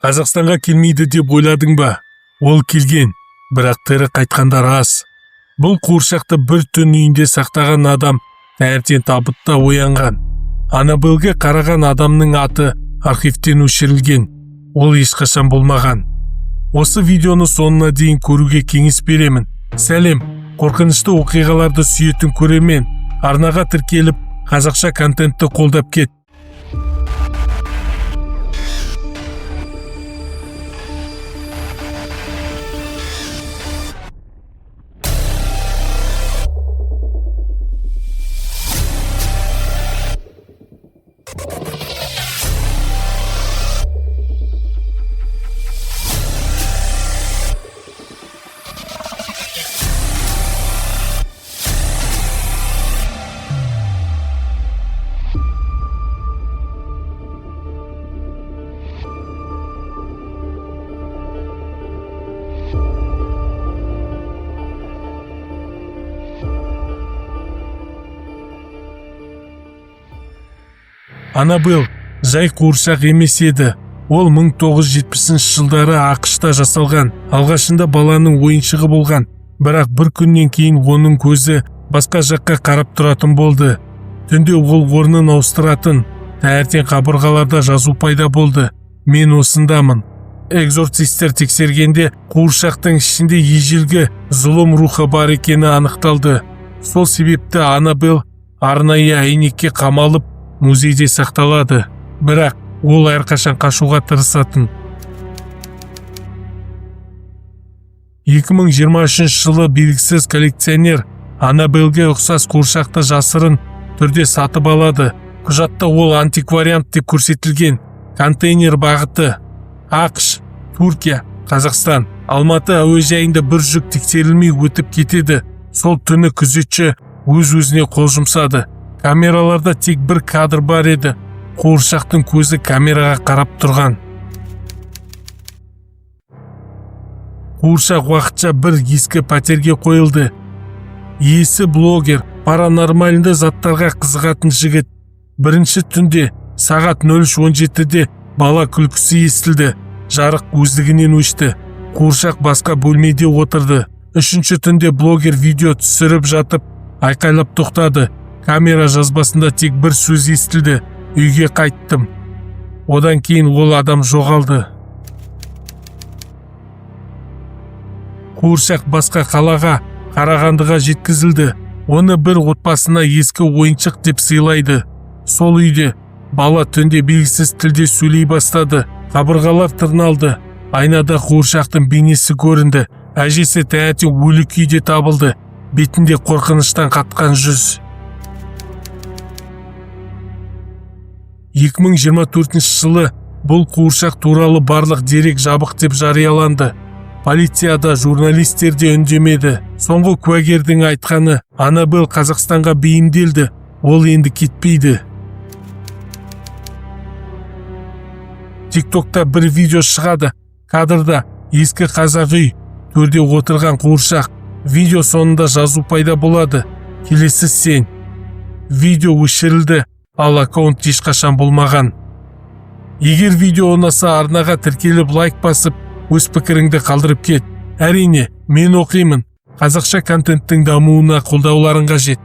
Қазақстанға келмейді деп ойладың ба? Ол келген, бірақ тірі қайтқандар аз. Бұл қуыршақты бір түн үйінде сақтаған адам таңертең табытта оянған. Аннабелге қараған адамның аты архивтен өшірілген. Ол ешқашан болмаған. Осы видеоны соңына дейін көруге кеңес беремін. Сәлем, қорқынышты оқиғаларды сүйетін көрермен. Арнаға тіркеліп, қазақша контентті қолдап кет. Аннабел жай қуыршақ емес еді. Ол 1970 жылдары ақш-та жасалған. Алғашында баланың ойыншығы болған. Бірақ бір күннен кейін оның көзі басқа жаққа қарап тұратын болды. Түнде ол орнын ауыстыратын. Таңертең қабырғаларда жазу пайда болды. Мен осындамын. Экзорцистер тексергенде қуыршақтың ішінде ежелгі зұлым рухы бар екені анықталды. Сол себепті Аннабел арнайы әйнекке қамалып музейде сақталады. Бірақ ол әрқашан қашуға тырысатын. 2023 жылы белгісіз коллекционер Аннабелге ұқсас қуыршақты жасырын түрде сатып алады. Құжатта ол антиквариант деп көрсетілген. Контейнер бағыты ақш, Түркия, Қазақстан. Алматы әуежайында бір жүк тексерілмей өтіп кетеді. Сол түні күзетші өз-өзіне қол жұмсады. Камераларда тек бір кадр бар еді. Қуыршақтың көзі камераға қарап тұрған. Қуыршақ уақытша бір ескі пәтерге қойылды. Иесі блогер, паранормальды заттарға қызығатын жігіт. Бірінші түнде сағат 03:17-де бала күлкісі естілді. Жарық өздігінен өшті. Қуыршақ басқа бөлмеде отырды. Үшінші түнде блогер видео түсіріп жатып айқайлап тоқтады. Камера жазбасында тек бір сөз естілді. Үйге қайттым. Одан кейін ол адам жоғалды. Қуыршақ басқа қалаға, Қарағандыға жеткізілді. Оны бір отбасына ескі ойыншық деп сыйлайды. Сол үйде бала түнде белгісіз тілде сөйлей бастады. Қабырғалар тырналды. Айнада қуыршақтың бейнесі көрінді. Әжесі таңертең өлі күйде табылды. Бетінде қорқыныштан қатқан жүз. 2024 жылы бұл қуыршақ туралы барлық дерек жабық деп жарияланды. Полицияда журналистер де үндемеді. Соңғы куәгердің айтқаны, Аннабел Қазақстанға бейімделді. Ол енді кетпейді. TikTok'та бір видео шығады. Кадрда ескі қазақ үй, төрде отырған қуыршақ. Видео соңында жазу пайда болады. Келесі сен. Видео өшірілді. Ал аккаунт ешқашан болмаған. Егер видео ұнаса, арнаға тіркеліп лайк басып, өз пікіріңді қалдырып кет. Әрине, мен оқимын. Қазақша контенттің дамуына қолдауларың қажет.